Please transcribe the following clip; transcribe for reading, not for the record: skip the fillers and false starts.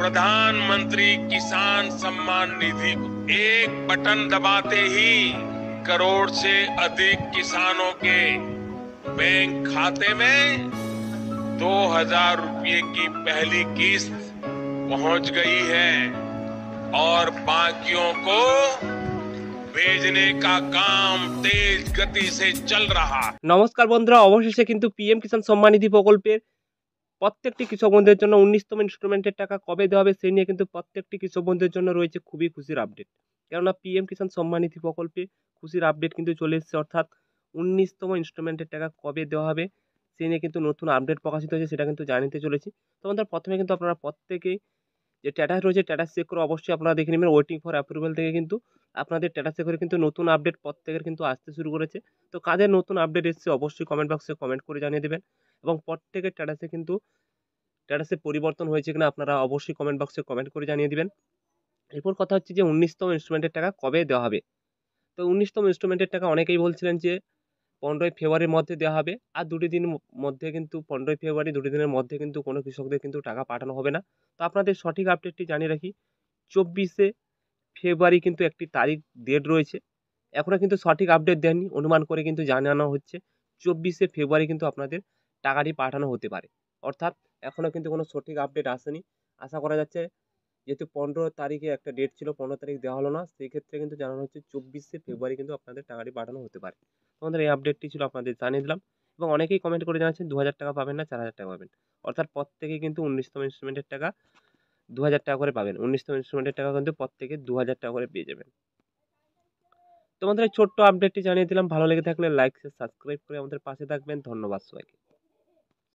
प्रधानमंत्री किसान सम्मान निधि को एक बटन दबाते ही करोड़ से अधिक किसानों के बैंक खाते में 2,000 रुपये की पहली किस्त पहुंच गई है और बाकियों को भेजने का काम तेज गति से चल रहा है। নমস্কার বন্ধুরা, অবশেষে কিন্তু পিএম কিষাণ সম্মান নিধি প্রকল্পের প্রত্যেকটি কৃষক বন্ধুদের জন্য 19তম ইনস্টলমেন্টের টাকা কবে দেওয়া হবে সেই নিয়ে কিন্তু প্রত্যেকটি কৃষক বন্ধুদের জন্য রয়েছে খুবই খুশির আপডেট। কেননা পিএম কিষাণ সম্মান নিধি প্রকল্পে খুশির আপডেট কিন্তু চলে এসেছে, অর্থাৎ 19তম ইনস্টলমেন্টের টাকা কবে দেওয়া হবে সেই নিয়ে কিন্তু নতুন আপডেট প্রকাশিত হয়েছে, সেটা কিন্তু জানিয়ে চলেছি। তো বন্ধুরা, প্রথমে কিন্তু আপনারা প্রত্যেকেই যে স্ট্যাটাস রয়েছে স্ট্যাটাস চেক করে অবশ্যই আপনারা দেখে নেবেন। ওয়েটিং ফর অ্যাপ্রুভাল থেকে কিন্তু আপনাদের স্ট্যাটাস চেক করে কিন্তু নতুন আপডেট প্রত্যেকের কিন্তু আসতে শুরু করেছে। তো কাদের নতুন আপডেট এসেছে অবশ্যই কমেন্ট বক্সে কমেন্ট করে জানিয়ে দেবেন, এবং প্রত্যেকের স্ট্যাটাসে কিন্তু স্ট্যাটাসে পরিবর্তন হয়েছে কিনা আপনারা অবশ্যই কমেন্ট বক্সে কমেন্ট করে জানিয়ে দিবেন। এরপর কথা হচ্ছে যে 19তম ইনস্টলমেন্টের টাকা কবে দেওয়া হবে। তো 19তম ইনস্টলমেন্টের টাকা অনেকেই বলছিলেন যে 15ই ফেব্রুয়ারির মধ্যে দেওয়া হবে, আর দুটি দিন মধ্যে কিন্তু 15ই ফেব্রুয়ারি দুটি দিনের মধ্যে কিন্তু কোনো কৃষকদের কিন্তু টাকা পাঠানো হবে না। তো আপনাদের সঠিক আপডেটটি জানিয়ে রাখি, 24শে ফেব্রুয়ারি কিন্তু একটি তারিখ ডেট রয়েছে। এখনও কিন্তু সঠিক আপডেট দেননি, অনুমান করে কিন্তু জানানো হচ্ছে 24শে ফেব্রুয়ারি কিন্তু আপনাদের টাকাটি পাঠানো হতে পারে। অর্থাৎ এখনও কিন্তু কোনো সঠিক আপডেট আসেনি। আশা করা যাচ্ছে, যেহেতু 15 তারিখে একটা ডেট ছিল, 15 তারিখ দেওয়া হলো না, সেই ক্ষেত্রে কিন্তু জানানো হচ্ছে 24শে ফেব্রুয়ারি কিন্তু আপনাদের টাকাটি পাঠানো হতে পারে। আমাদের এই আপডেটটি ছিল, আপনাদের জানিয়ে দিলাম। এবং অনেকেই কমেন্ট করে জানাচ্ছেন 2,000 টাকা পাবেন না 4,000 টাকা পাবেন। অর্থাৎ প্রত্যেকেই কিন্তু 19তম ইনস্টলমেন্টের টাকা 2,000 টাকা করে পাবেন। 19তম ইনস্টলমেন্টের টাকা কিন্তু প্রত্যেকে 2,000 টাকা করে পেয়ে যাবেন। তোমাদের এই ছোট্ট আপডেটটি জানিয়ে দিলাম। ভালো লেগে থাকলে লাইক শেয়ার সাবস্ক্রাইব করে আমাদের পাশে থাকবেন। ধন্যবাদ সবাইকে।